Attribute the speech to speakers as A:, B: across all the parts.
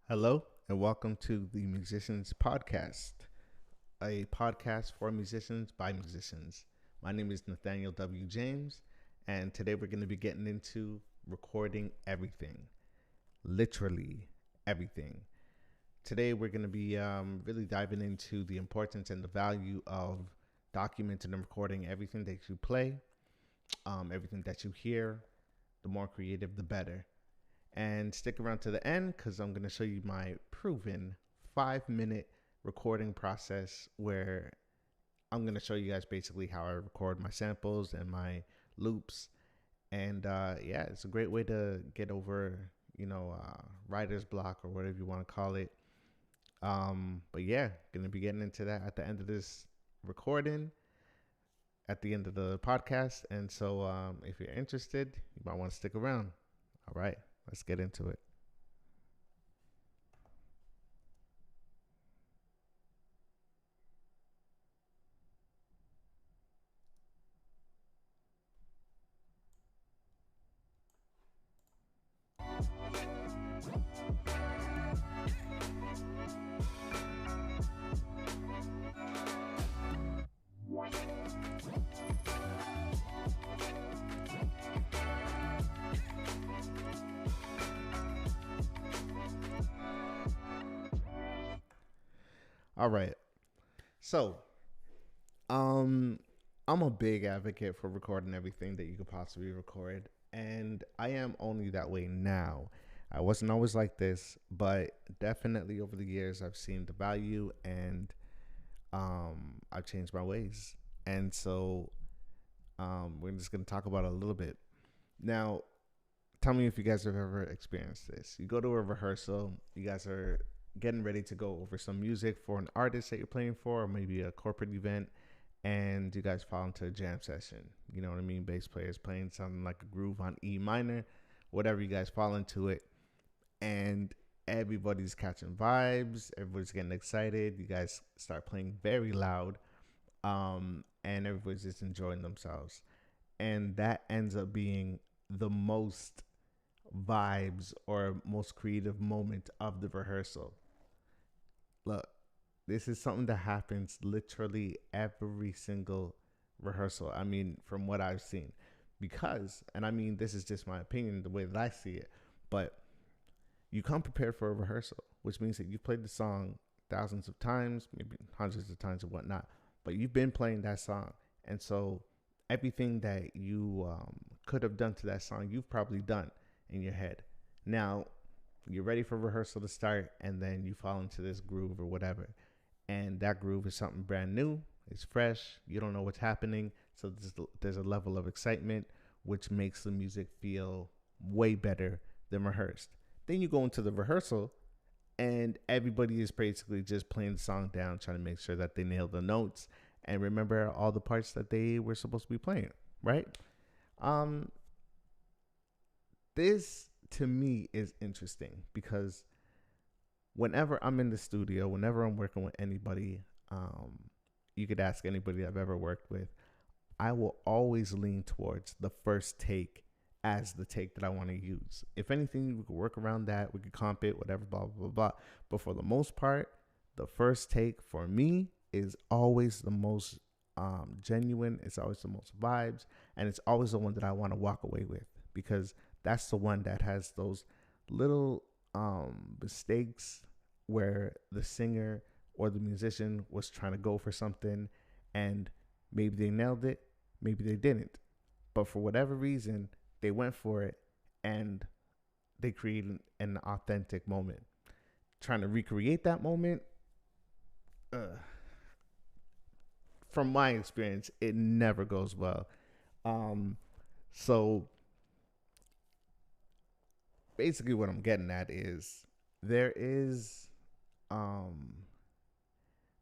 A: Hello, and welcome to the Musicians Podcast, a podcast for musicians by musicians. My name is Nathaniel W. James, and today we're going to be getting into recording everything, literally everything. Today we're going to be really diving into the importance and the value of documenting and recording everything that you play, everything that you hear. The more creative, the better. And stick around to the end because I'm going to show you my proven 5 minute recording process where I'm going to show you guys basically how I record my samples and my loops. And yeah, it's a great way to get over, writer's block or whatever you want to call it. But yeah, going to be getting into that at the end of this recording, at the end of the podcast. And so if you're interested, you might want to stick around. All right, let's get into it. All right. So, um, I'm a big advocate for recording everything that you could possibly record, and I am only that way now. I wasn't always like this, but definitely over the years, I've seen the value and I've changed my ways. And so, we're just going to talk about it a little bit. Now, tell me if you guys have ever experienced this. You go to a rehearsal, you guys are getting ready to go over some music for an artist that you're playing for, or maybe a corporate event, and you guys fall into a jam session. You know what I mean? Bass players playing something like a groove on E minor, whatever, you guys fall into it, and everybody's catching vibes, everybody's getting excited, you guys start playing very loud, and everybody's just enjoying themselves. And that ends up being the most vibes or most creative moment of the rehearsal. Look, this is something that happens literally every single rehearsal. I mean, from what I've seen. Because, and I mean, this is just my opinion, the way that I see it, but you come prepared for a rehearsal, which means that you've played the song thousands of times, maybe hundreds of times and whatnot, but you've been playing that song. And so everything that you could have done to that song, you've probably done in your head. Now, you're ready for rehearsal to start, and then you fall into this groove or whatever. And that groove is something brand new, it's fresh, you don't know what's happening. So there's a level of excitement, which makes the music feel way better than rehearsed. Then you go into the rehearsal, and everybody is basically just playing the song down, trying to make sure that they nail the notes and remember all the parts that they were supposed to be playing, right? Um, this to me is interesting because whenever I'm in the studio, whenever I'm working with anybody, you could ask anybody I've ever worked with, I will always lean towards the first take as the take that I want to use. If anything, we could work around that, we could comp it, whatever, blah, blah, blah, blah. But for the most part, the first take for me is always the most genuine, it's always the most vibes, and it's always the one that I want to walk away with because that's the one that has those little mistakes where the singer or the musician was trying to go for something and maybe they nailed it, maybe they didn't. But for whatever reason, they went for it and they created an authentic moment. Trying to recreate that moment, uh, from my experience, it never goes well. Um, so basically, what I'm getting at is there is um,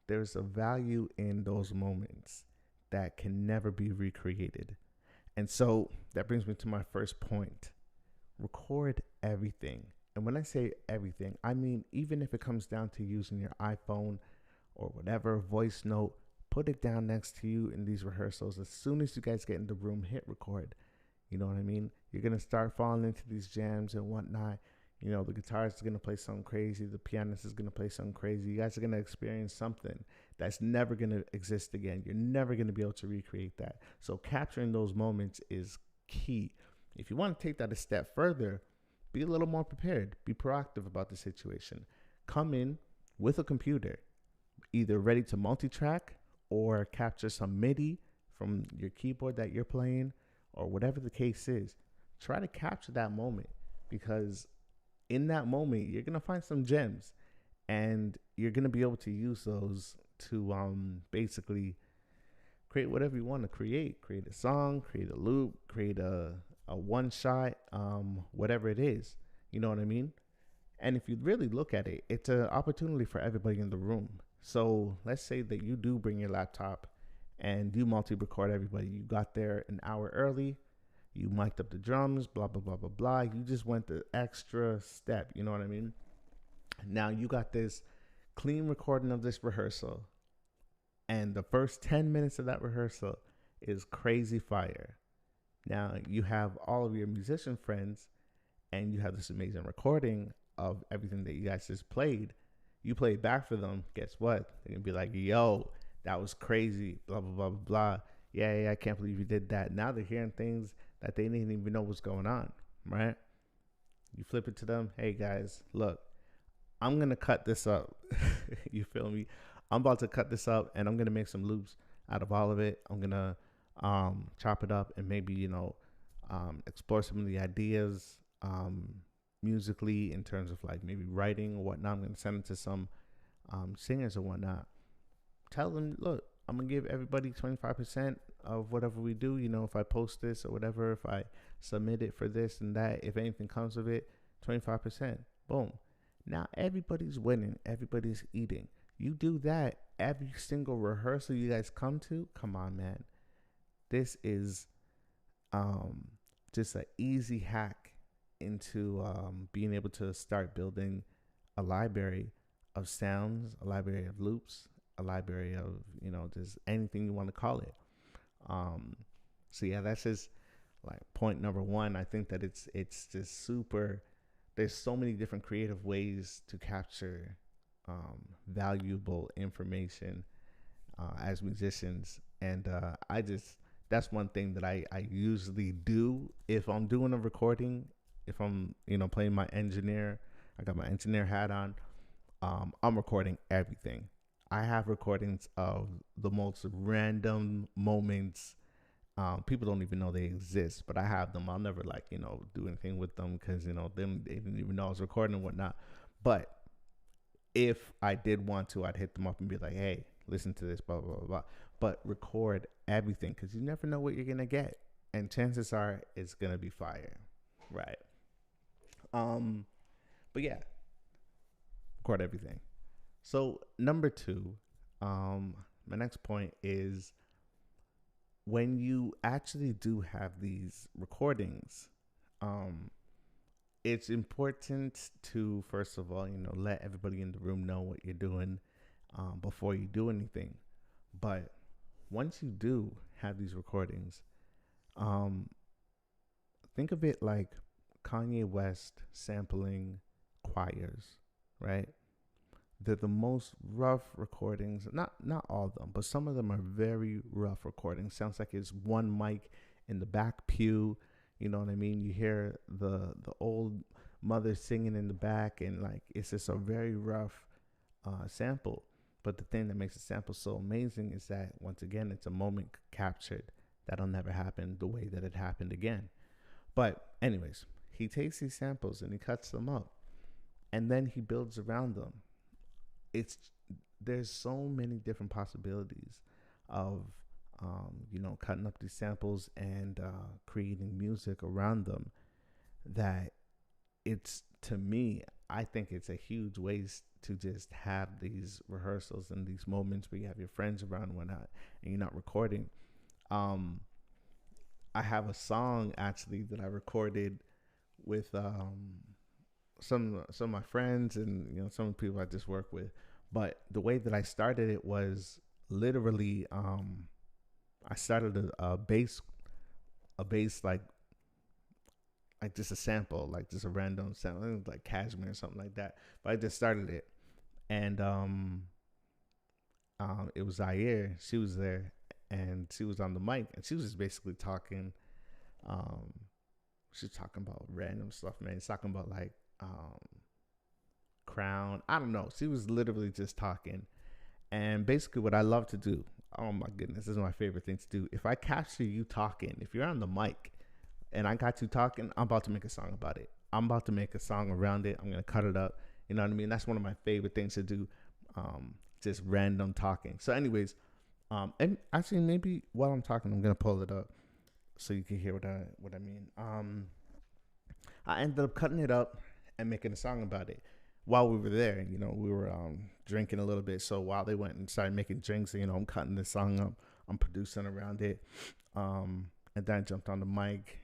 A: there's a value in those moments that can never be recreated. And so that brings me to my first point. Record everything. And when I say everything, I mean even if it comes down to using your iPhone or whatever voice note, put it down next to you in these rehearsals. As soon as you guys get in the room, hit record. You know what I mean? You're going to start falling into these jams and whatnot. You know, the guitarist is gonna play something crazy, the pianist is gonna play something crazy. You guys are gonna experience something that's never gonna exist again. You're never gonna be able to recreate that. So capturing those moments is key. If you want to take that a step further, be a little more prepared. Be proactive about the situation. Come in with a computer, either ready to multi-track or capture some MIDI from your keyboard that you're playing, or whatever the case is. Try to capture that moment, because in that moment you're gonna find some gems, and you're gonna be able to use those to basically create whatever you want to create. Create a song, create a loop, create a one shot, whatever it is. You know what I mean? And if you really look at it, it's an opportunity for everybody in the room. So let's say that you do bring your laptop and you multi-record everybody. You got there an hour early, you mic'd up the drums, blah, blah, blah, blah, blah. You just went the extra step, you know what I mean? Now you got this clean recording of this rehearsal, and the first 10 minutes of that rehearsal is crazy fire. Now you have all of your musician friends, and you have this amazing recording of everything that you guys just played. You play it back for them. Guess what? They're gonna be like, "Yo, that was crazy." Blah blah blah blah blah. Yeah, I can't believe you did that. Now they're hearing things that they didn't even know was going on. Right? You flip it to them. Hey guys, look, I'm gonna cut this up. You feel me? I'm about to cut this up, and I'm gonna make some loops out of all of it. I'm gonna chop it up, and maybe explore some of the ideas musically, in terms of like maybe writing or whatnot. I'm gonna send it to some singers or whatnot. Tell them, look, I'm gonna give everybody 25% of whatever we do. You know, if I post this or whatever, if I submit it for this and that, if anything comes of it, 25%. Boom. Now everybody's winning. Everybody's eating. You do that every single rehearsal you guys come to. Come on, man. This is just an easy hack into being able to start building a library of sounds, a library of loops, a library of, just anything you want to call it. So yeah, that's just like point number one. I think that it's just super. There's so many different creative ways to capture valuable information as musicians, and that's one thing that I usually do if I'm doing a recording. If I'm playing my engineer, I got my engineer hat on. I'm recording everything. I have recordings of the most random moments. People don't even know they exist, but I have them. I'll never do anything with them because them they didn't even know I was recording and whatnot. But if I did want to, I'd hit them up and be like, "Hey, listen to this, blah blah blah blah." But record everything, because you never know what you're gonna get, and chances are it's gonna be fire, right? But yeah, record everything. So number two, my next point is, when you actually do have these recordings, it's important to, first of all, let everybody in the room know what you're doing before you do anything. But once you do have these recordings, think of it like Kanye West sampling choirs, right? They're the most rough recordings. Not all of them, but some of them are very rough recordings. Sounds like it's one mic in the back pew. You know what I mean? You hear the old mother singing in the back, and it's just a very rough sample. But the thing that makes the sample so amazing is that, once again, it's a moment captured that'll never happen the way that it happened again. But anyways, he takes these samples and he cuts them up, and then he builds around them. There's so many different possibilities of cutting up these samples and creating music around them, that to me, I think it's a huge waste to just have these rehearsals and these moments where you have your friends around and whatnot, and you're not recording. I have a song actually that I recorded with some of my friends and some of the people I just work with. But the way that I started it was literally I started a bass, like like just a sample, like just a random sample, like Cashmere or something like that. But I just started it, and it was Zaire. She was there, and she was on the mic, and she was just basically talking. Um, she's talking about random stuff, man. She's talking about like Crown. I don't know. She was literally just talking, and basically what I love to do. Oh my goodness, this is my favorite thing to do. If I capture you talking, if you're on the mic, and I got you talking, I'm about to make a song about it. I'm about to make a song around it. I'm gonna cut it up. You know what I mean? That's one of my favorite things to do. Just random talking. So, anyways, and actually, maybe while I'm talking, I'm gonna pull it up so you can hear what I mean. I ended up cutting it up and making a song about it while we were there. You know, we were drinking a little bit. So while they went and started making drinks, you know, I'm cutting the song up. I'm producing around it. And then I jumped on the mic,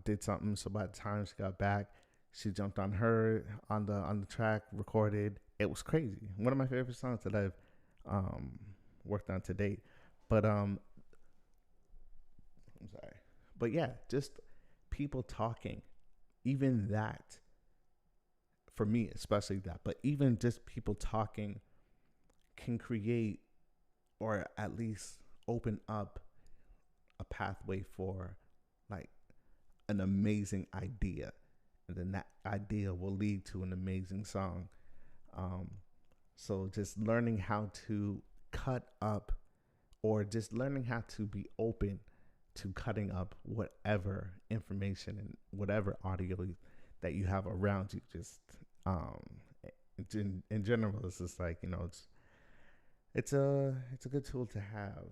A: did something. So by the time she got back, she jumped on the track, recorded. It was crazy. One of my favorite songs that I've worked on to date. But I'm sorry. But yeah, just people talking. Even that, for me, especially that, but even just people talking can create or at least open up a pathway for like an amazing idea. And then that idea will lead to an amazing song. So just learning how to cut up or just learning how to be open to cutting up whatever information and whatever audio that you have around you. Just in general, it's just like, you know, it's a good tool to have.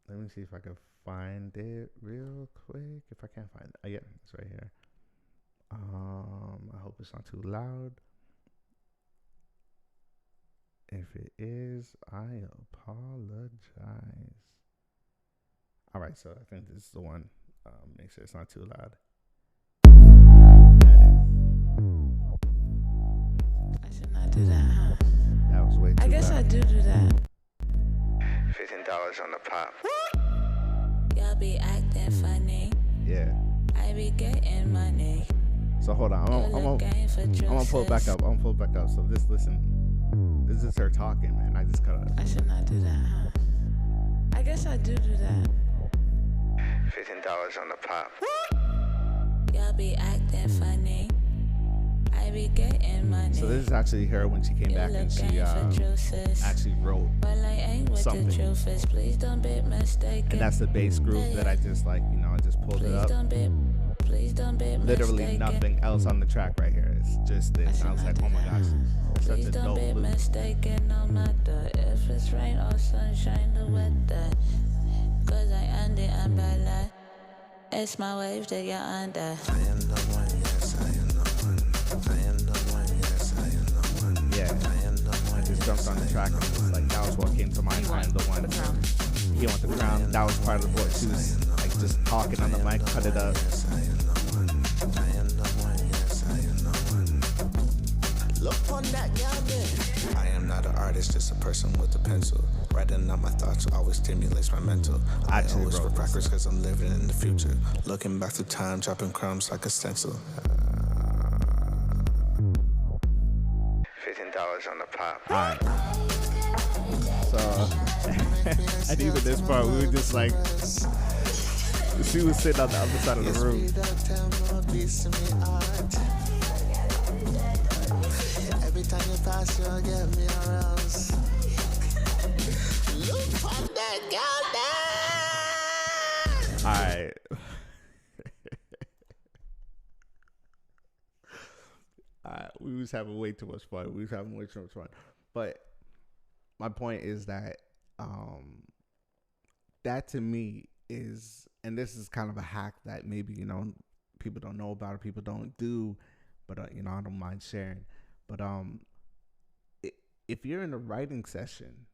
A: Let me see if I can find it real quick. If I can't find it, yeah, it's right here. I hope it's not too loud. If it is, I apologize. All right, so I think this is the one. Make sure it's not too loud.
B: I should not do that, huh?
A: That was way too loud.
B: I guess I do that.
A: $15 on the pop.
B: Y'all be acting funny.
A: Yeah.
B: I be getting money.
A: So hold on. I'm gonna pull it back up. So just listen. This is her talking, man. I just cut it.
B: I should not do that, huh? I guess I do that.
A: $15 on the pop.
B: Y'all be acting funny. I be getting money.
A: So this is actually her when she came back and she actually wrote something.
B: Please don't be mistaken.
A: And that's the bass groove that I just like, you know, I just pulled it up.
B: Please don't be
A: Literally
B: mistaken.
A: nothing else on the track right here. It's just this. And I was like, oh my gosh, such
B: Please
A: a
B: don't
A: dope
B: be
A: loop.
B: mistaken, no matter if it's rain or sunshine, the weather. Cause I am the umbrella. It's my wave that you're under.
C: I am the one, yes, I am the one. I am the one, yes, I am the one.
A: Yeah,
C: I am the one.
A: I just jumped on the track and was like, that was what came to mind. I am the one. He went the ground. That was part of what she was like, just talking on the mic, cut it up.
C: Yes, I am the one. I am the one, yes, I am the one. Look on that girl there. I am not an artist, just a person with a pencil. Writing out my thoughts always stimulates my mental. I always for practice cause I'm living in the future. Looking back through time, dropping crumbs like a stencil. $15 on the pop.
A: Alright. So, and even this part, we were just like, she was sitting on the other side of the room.
C: Every time you pass, you'll get me aroused. Look on that girl there.
A: Alright. We was having way too much fun. But my point is that that to me is, and this is kind of a hack that maybe, you know, people don't know about or people don't do, but you know, I don't mind sharing. But if you're in a writing session,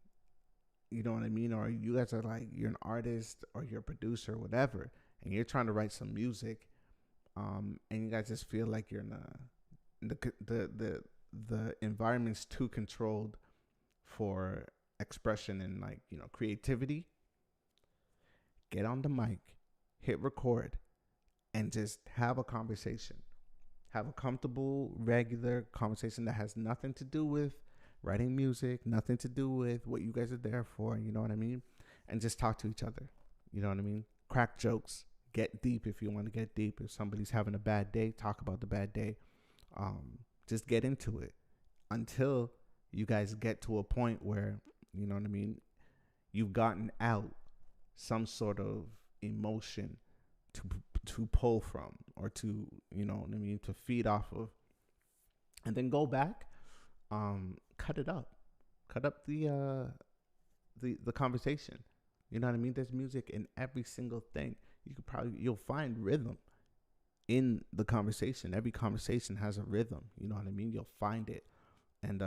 A: you know what I mean, or you guys are like, you're an artist or you're a producer or whatever, and you're trying to write some music, and you guys just feel like you're in the environment's too controlled for expression and, like, you know, creativity, get on the mic, hit record, and just have a conversation. Have a comfortable, regular conversation that has nothing to do with writing music, nothing to do with what you guys are there for. You know what I mean? And just talk to each other. You know what I mean? Crack jokes. Get deep if you want to get deep. If somebody's having a bad day, talk about the bad day. Just get into it until you guys get to a point where, you know what I mean, you've gotten out some sort of emotion to pull from, or to, you know what I mean, to feed off of, and then go back, cut it up, cut up the conversation. You know what I mean? There's music in every single thing. You'll find rhythm in the conversation. Every conversation has a rhythm. You know what I mean? You'll find it, and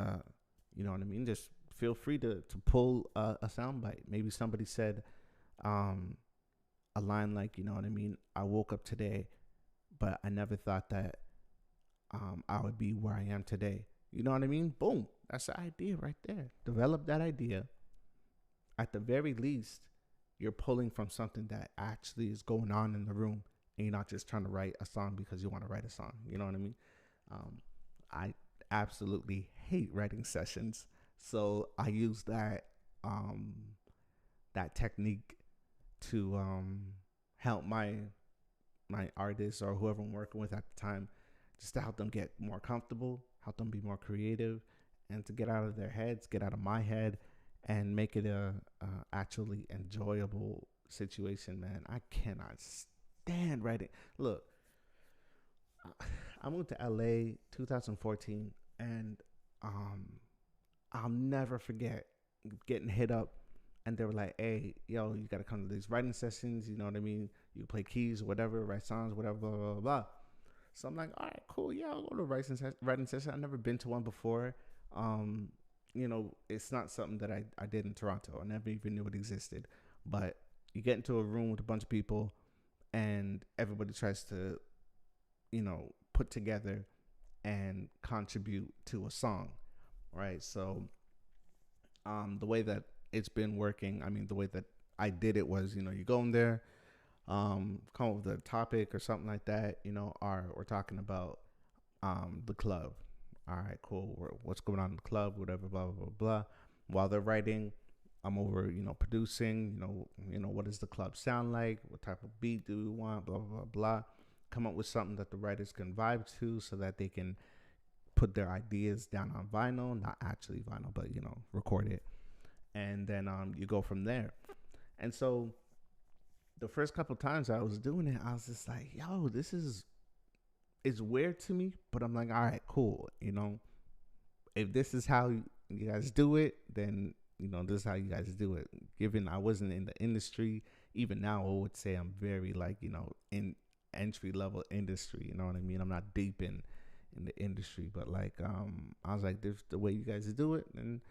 A: you know what I mean. Just feel free to pull a soundbite. Maybe somebody said a line like, you know what I mean, I woke up today, but I never thought that I would be where I am today. You know what I mean? Boom. That's the idea right there. Develop that idea. At the very least, you're pulling from something that actually is going on in the room, and you're not just trying to write a song because you want to write a song. You know what I mean? I absolutely hate writing sessions, so I use that technique to help my artists or whoever I'm working with at the time, just to help them get more comfortable, help them be more creative, and to get out of their heads, get out of my head, and make it a actually enjoyable situation. Man, I cannot stand writing. Look, I moved to LA 2014, and I'll never forget getting hit up, and they were like, "Hey, yo, you gotta come to these writing sessions. You know what I mean? You play keys, whatever, write songs, whatever, blah blah blah." Blah. So I'm like, "All right, cool. Yeah, I'll go to a writing session. I've never been to one before. Um, you know, it's not something that I did in Toronto. I never even knew it existed. But you get into a room with a bunch of people, and everybody tries to, you know, put together and contribute to a song, right? So, the way that it's been working, I mean, the way that I did it was, you know, you go in there, come up with a topic or something like that, you know, or we're talking about the club. All right, cool. What's going on in the club, whatever, blah, blah, blah, blah. While they're writing, I'm over, you know, producing, you know, what does the club sound like? What type of beat do we want? Blah, blah, blah, blah. Come up with something that the writers can vibe to so that they can put their ideas down on vinyl, not actually vinyl, but, you know, record it. And then you go from there. And so the first couple times I was doing it, I was just like, yo, this is, it's weird to me, but I'm like, all right, cool. You know, if this is how you guys do it, then, you know, this is how you guys do it. Given I wasn't in the industry, even now I would say I'm very, like, you know, in entry level industry. You know what I mean? I'm not deep in the industry, but like, I was like, this is the way you guys do it, and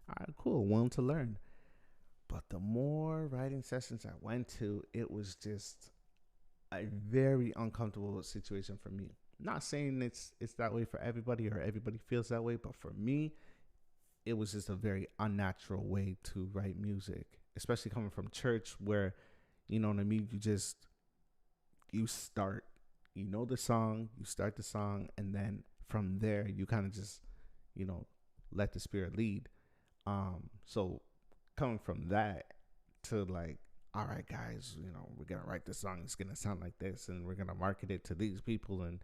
A: all right, cool, willing to learn. But the more writing sessions I went to, it was just a very uncomfortable situation for me. Not saying it's that way for everybody or everybody feels that way, but for me, it was just a very unnatural way to write music, especially coming from church where, you know what I mean, you start, you know, the song, you start the song, and then from there you kind of just, you know, let the spirit lead. So coming from that to like, all right, guys, you know, we're gonna write this song, it's gonna sound like this, and we're gonna market it to these people, and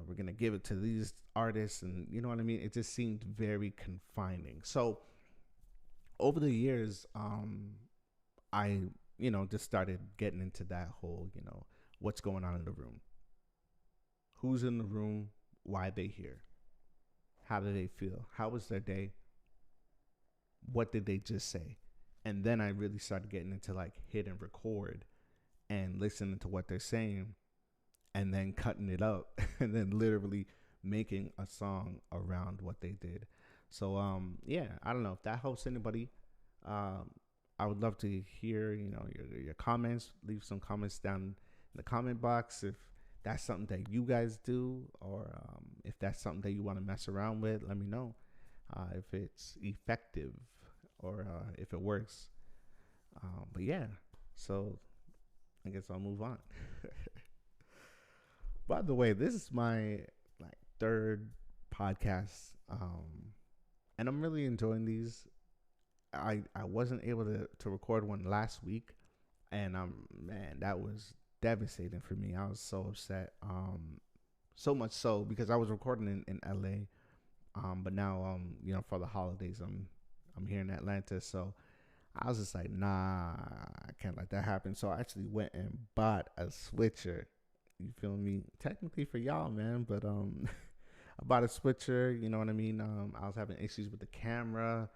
A: we're gonna give it to these artists, and you know what I mean, it just seemed very confining. So over the years, I, you know, just started getting into that whole, you know, what's going on in the room, who's in the room, why they here, how do they feel, how was their day, what did they just say. And then I really started getting into like hit and record and listening to what they're saying, and then cutting it up and then literally making a song around what they did. So yeah, I don't know if that helps anybody. I would love to hear, you know, your comments. Leave some comments down in the comment box if that's something that you guys do, or if that's something that you want to mess around with. Let me know if it's effective, or if it works. But yeah, so I guess I'll move on. By the way, this is my like third podcast, and I'm really enjoying these. I wasn't able to record one last week, and man, that was devastating for me. I was so upset. So much so because I was recording in LA, but now for the holidays I'm here in Atlanta, so I was just like, nah, I can't let that happen. So I actually went and bought a switcher. You feel me? Technically for y'all, man, but I bought a switcher. You know what I mean? I was having issues with the camera.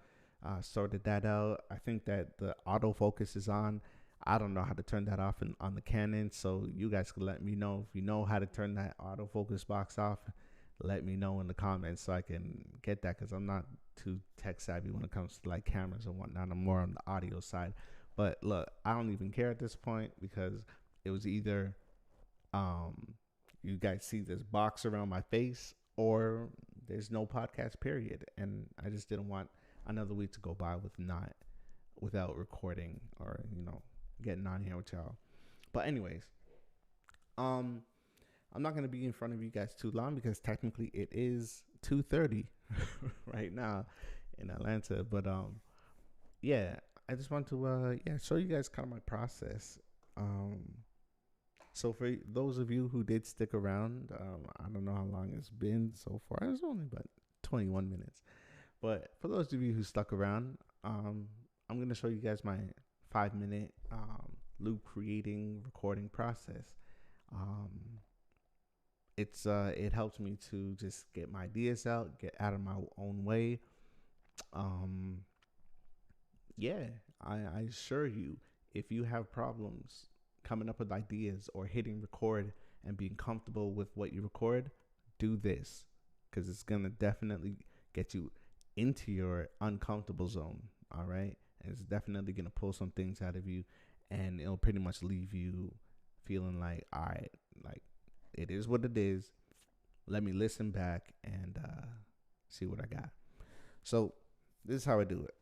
A: Sorted that out. I think that the autofocus is on. I don't know how to turn that off on the Canon, so you guys can let me know if you know how to turn that autofocus box off. Let me know in the comments so I can get that, because I'm not too tech savvy when it comes to like cameras and whatnot. I'm more on the audio side. But look, I don't even care at this point, because it was either you guys see this box around my face or there's no podcast period, and I just didn't want another week to go by without recording or getting on here with y'all. But anyways, I'm not gonna be in front of you guys too long, because technically it is 2:30 right now in Atlanta. But yeah, I just want to show you guys kind of my process. So for those of you who did stick around, I don't know how long it's been so far. It's only about 21 minutes. But for those of you who stuck around, I'm going to show you guys my 5-minute loop creating recording process. It helps me to just get my ideas out, get out of my own way. Yeah, I assure you, if you have problems coming up with ideas or hitting record and being comfortable with what you record, do this, because it's going to definitely get you into your uncomfortable zone. All right. And it's definitely going to pull some things out of you, and it'll pretty much leave you feeling like, all right, like it is what it is. Let me listen back and see what I got. So this is how I do it.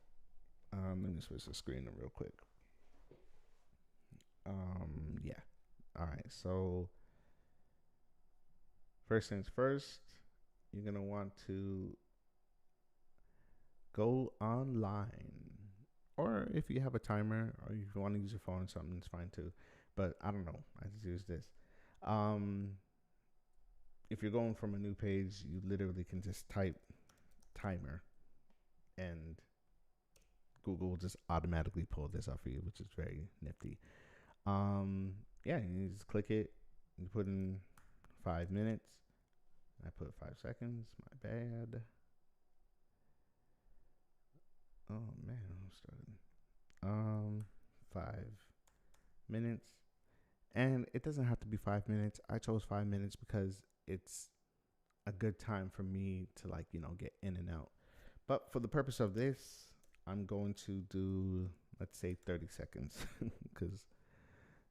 A: Let me switch the screen real quick. Yeah. All right. So first things first, you're going to want to go online, or if you have a timer, or if you want to use your phone or something, it's fine too. But I don't know, I just use this. If you're going from a new page, you literally can just type timer, and Google will just automatically pull this up for you, which is very nifty. Yeah, you just click it, you put in 5 minutes. I put 5 seconds, my bad. Oh man, I'm starting. 5 minutes, and it doesn't have to be 5 minutes. I chose 5 minutes because it's a good time for me to get in and out. But for the purpose of this, I'm going to do, let's say, 30 seconds, because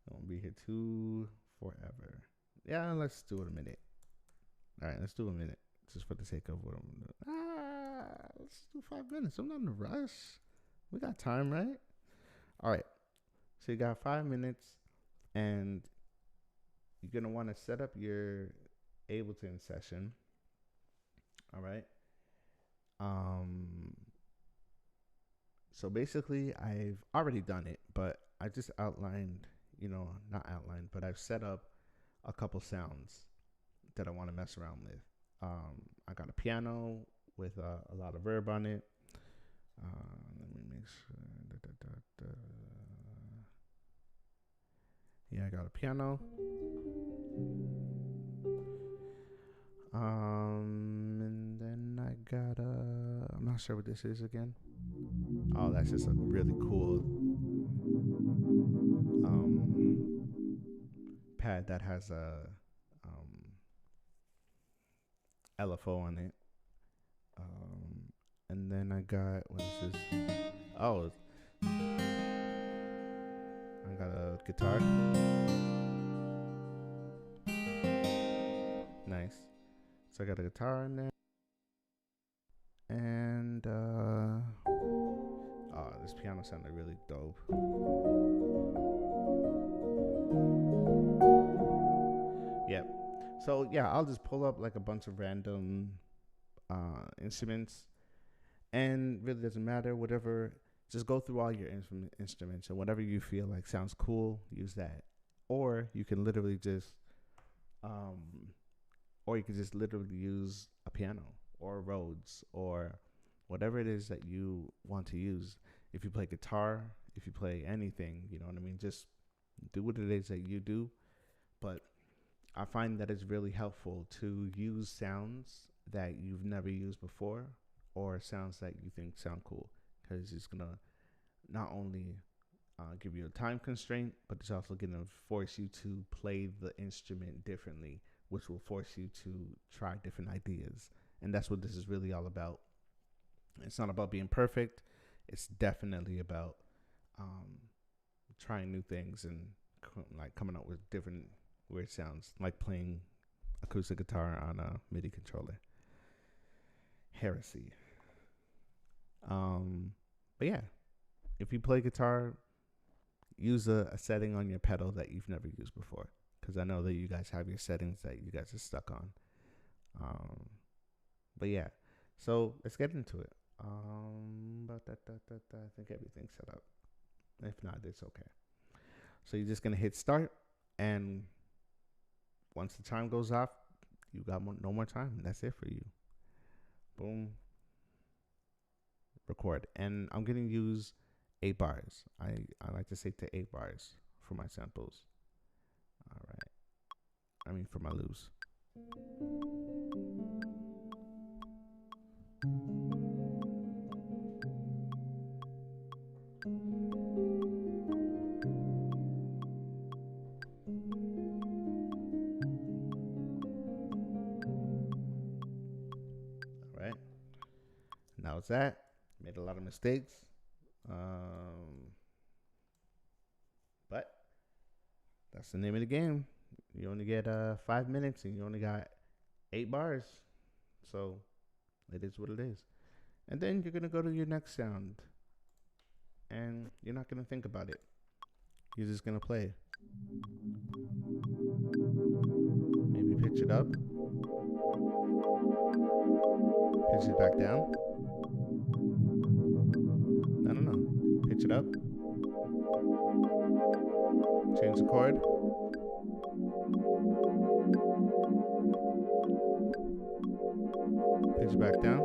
A: I won't be here too forever. Yeah, let's do it a minute. All right, let's do a minute, just for the sake of what I'm doing. Let's do 5 minutes. I'm not in a rush. We got time, right? All right. So you got 5 minutes, and you're going to want to set up your Ableton session. All right. So basically, I've already done it, but I just outlined, not outlined, but I've set up a couple sounds that I want to mess around with. I got a piano with a lot of verb on it. Let me make sure. Yeah, I got a piano. And then I got I'm not sure what this is again. Oh, that's just a really cool pad that has a LFO on it. And then I got, what is this? Oh, I got a guitar. Nice. So I got a guitar in there. And this piano sounded really dope. Yep. So yeah, I'll just pull up like a bunch of random instruments, and really doesn't matter. Whatever, just go through all your instruments, and whatever you feel like sounds cool, use that. Or you can literally just, um, or you can just literally use a piano or Rhodes or whatever it is that you want to use. If you play guitar, if you play anything, you know what I mean. Just do what it is that you do. But I find that it's really helpful to use sounds that you've never used before or sounds that you think sound cool, because it's gonna not only give you a time constraint, but it's also gonna force you to play the instrument differently, which will force you to try different ideas. And that's what this is really all about. It's not about being perfect. It's definitely about um, trying new things and like coming up with different weird sounds, like playing acoustic guitar on a MIDI controller. Heresy. Um, but yeah, if you play guitar, use a setting on your pedal that you've never used before, because I know that you guys have your settings that you guys are stuck on. But yeah, so let's get into it. I think everything's set up. If not, it's okay. So you're just gonna hit start, and once the time goes off, you got no more time. That's it for you. Boom. Record. And I'm gonna use 8 bars. I like to say to 8 bars for my samples. All right. I mean for my loops. All right. Now it's that. Made a lot of mistakes. But that's the name of the game. You only get 5 minutes and you only got 8 bars. So it is what it is. And then you're going to go to your next sound. And you're not going to think about it. You're just going to play. Maybe pitch it up. Pitch it back down. I don't know. Pitch it up. Change the chord. Pitch it back down.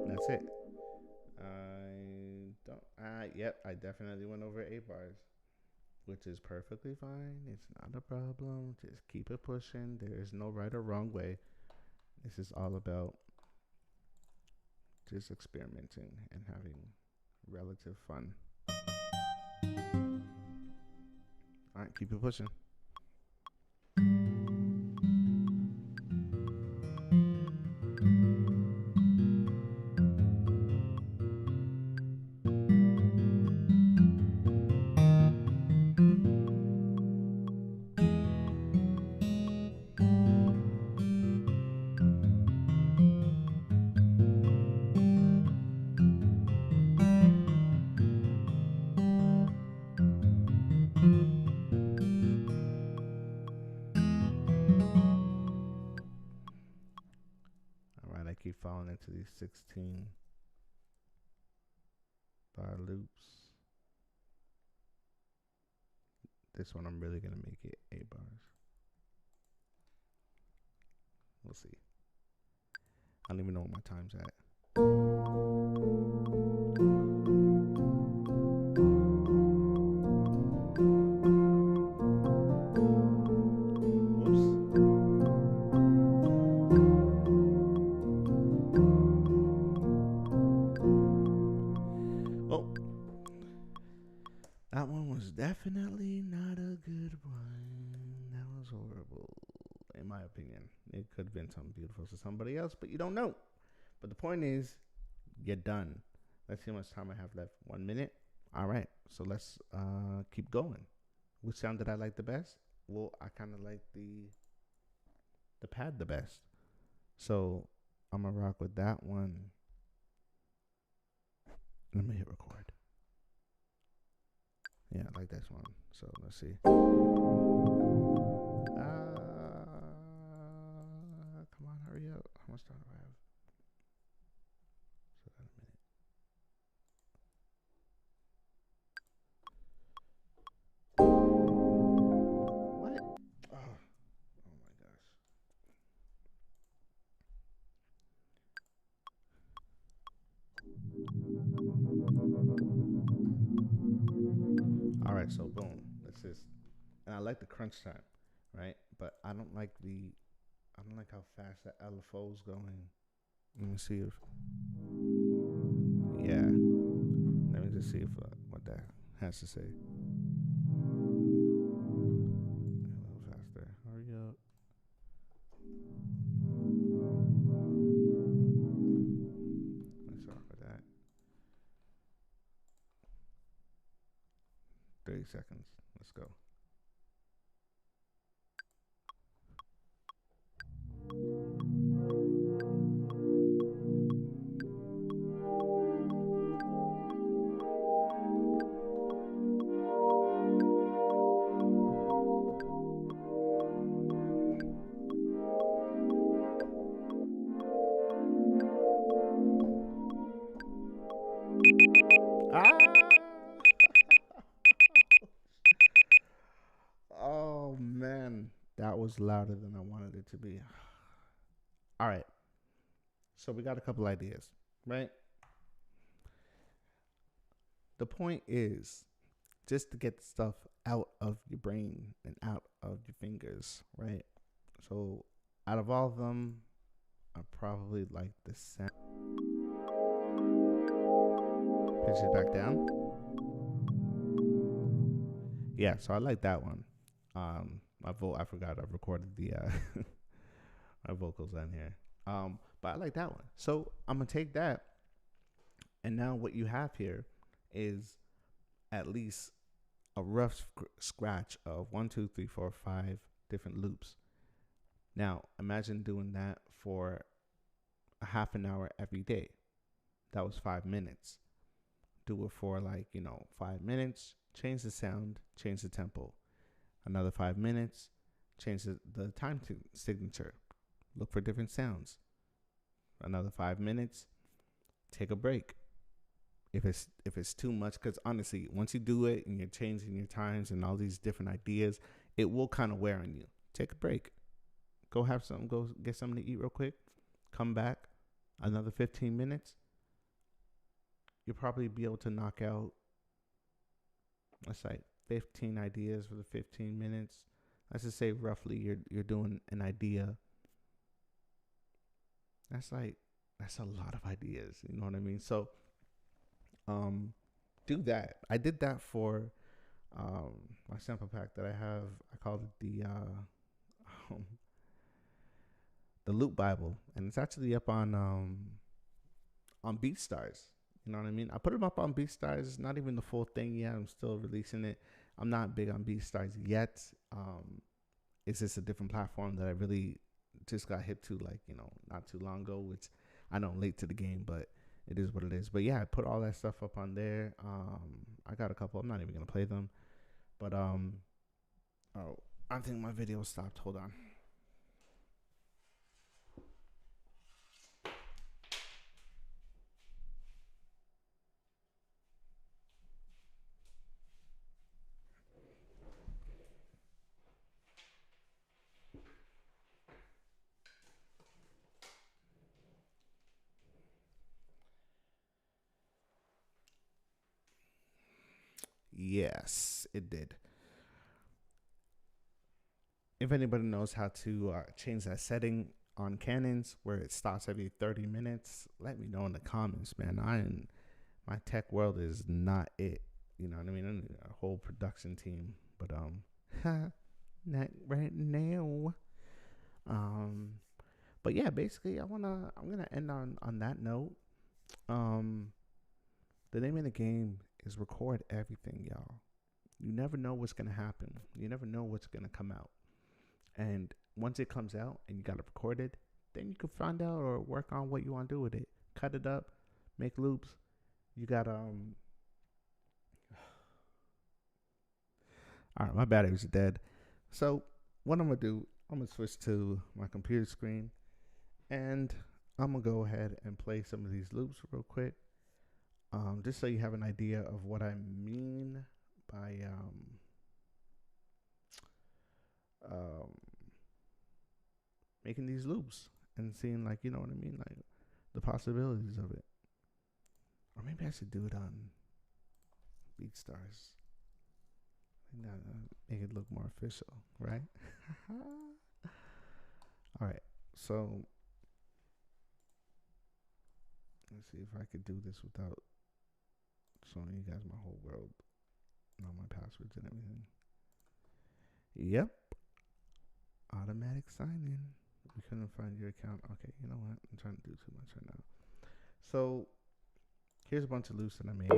A: That's it. Yep, I definitely went over 8 bars, which is perfectly fine. It's not a problem. Just keep it pushing. There is no right or wrong way. This is all about just experimenting and having relative fun. All right, keep it pushing. Keep falling into these 16-bar loops. This one I'm really gonna make it 8 bars. We'll see. I don't even know what my time's at. That one was definitely not a good one. That was horrible, in my opinion. It could have been something beautiful to somebody else, but you don't know. But the point is, you're done. Let's see how much time I have left. 1 minute. All right. So let's keep going. Which sound did I like the best? Well, I kind of like the pad the best. So I'm going to rock with that one. And I'm gonna hit record. Yeah, like this one. So let's see. Come on, hurry up. How much time do I have? So that a minute. What? Oh my gosh. All right, so boom. Let's just. And I like the crunch time, right? But I don't like how fast that LFO's going. Let me see if. Yeah. Let me just see if what that has to say. A little faster. Hurry up. Sorry for that. 30 seconds. Let's go. Oh man, that was louder than I wanted it to be. All right. So we got a couple ideas, right? The point is just to get stuff out of your brain and out of your fingers, right? So out of all of them, I probably like the sound. Pitch it back down. Yeah, so I like that one. I forgot I recorded the my vocals on here. But I like that one. So I'm gonna take that, and now what you have here is at least a rough scratch of 1, 2, 3, 4, 5 different loops. Now imagine doing that for a half an hour every day. That was 5 minutes. Do it for 5 minutes. Change the sound. Change the tempo. Another 5 minutes. Change the time signature. Look for different sounds. Another 5 minutes. Take a break. If it's too much, because honestly, once you do it and you're changing your times and all these different ideas, it will kind of wear on you. Take a break. Go have something. Go get something to eat real quick. Come back. Another 15 minutes. You'll probably be able to knock out, let's say, 15 ideas for the 15 minutes. Let's just say roughly you're doing an idea. That's a lot of ideas. You know what I mean? So do that. I did that for my sample pack that I have. I called it the Loop Bible, and it's actually up on BeatStars. You know what I mean? I put them up on BeatStars. It's not even the full thing yet. I'm still releasing it. I'm not big on BeatStars yet. It's just a different platform that I really just got hip to, not too long ago, which I know I'm late to the game, but it is what it is. But yeah, I put all that stuff up on there. I got a couple. I'm not even going to play them. But, I think my video stopped. Hold on. Yes, it did. If anybody knows how to change that setting on Canons where it stops every 30 minutes, let me know in the comments, man. My tech world is not it. You know what I mean? I need a whole production team, but not right now. But yeah, basically, I'm gonna end on that note. The name of the game is record everything, y'all. You never know what's gonna happen. You never know what's gonna come out. And once it comes out and you got it recorded, then you can find out or work on what you want to do with it. Cut it up, make loops, You got all right, my battery's dead. So what I'm gonna do, I'm gonna switch to my computer screen, and I'm gonna go ahead and play some of these loops real quick, just so you have an idea of what I mean by um, making these loops and seeing, like, you know what I mean, like the possibilities of it. Or maybe I should do it on BeatStars. Make it look more official, right? All right, so let's see if I could do this without showing you guys my whole world and all my passwords and everything. Yep, automatic sign in. We couldn't find your account. Okay, you know what? I'm trying to do too much right now. So here's a bunch of loops that I made.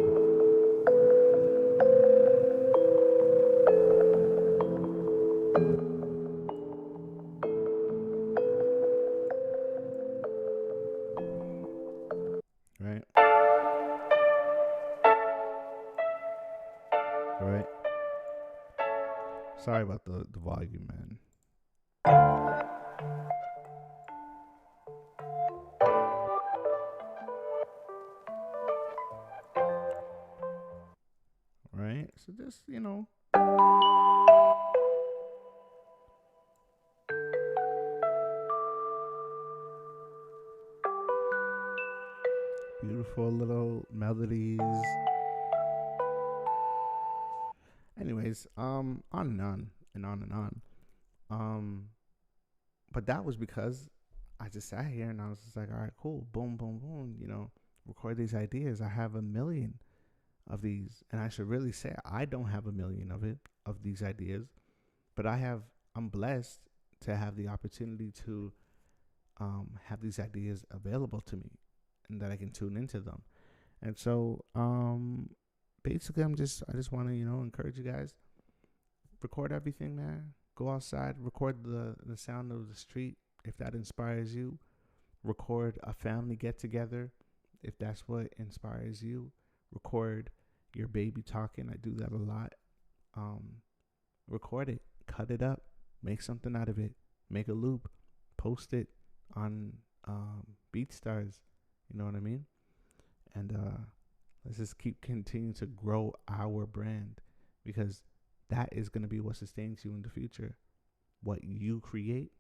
A: Right? Right? Sorry about the volume, man. Right? So just, you know, beautiful little melodies. Anyways, on and on and on and on. But that was because I just sat here and I was just like, all right, cool, boom, boom, boom, you know, record these ideas. I have a million of these, and I should really say I don't have a million of these ideas, but I'm blessed to have the opportunity to have these ideas available to me, and that I can tune into them. And so basically I just want to, you know, encourage you guys, record everything, man. Go outside, record the sound of the street if that inspires you. Record a family get together if that's what inspires you. Record your baby talking. I do that a lot. Record it, cut it up, make something out of it, make a loop, post it on BeatStars. You know what I mean? And let's just keep continuing to grow our brand, because that is going to be what sustains you in the future. What you create,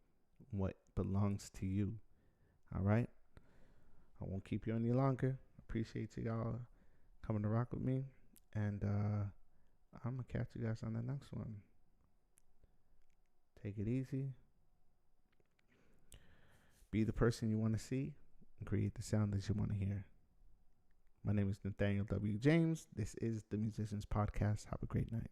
A: what belongs to you. All right? I won't keep you any longer. Appreciate you all coming to rock with me. And I'm going to catch you guys on the next one. Take it easy. Be the person you want to see and create the sound that you want to hear. My name is Nathaniel W. James. This is the Musicians Podcast. Have a great night.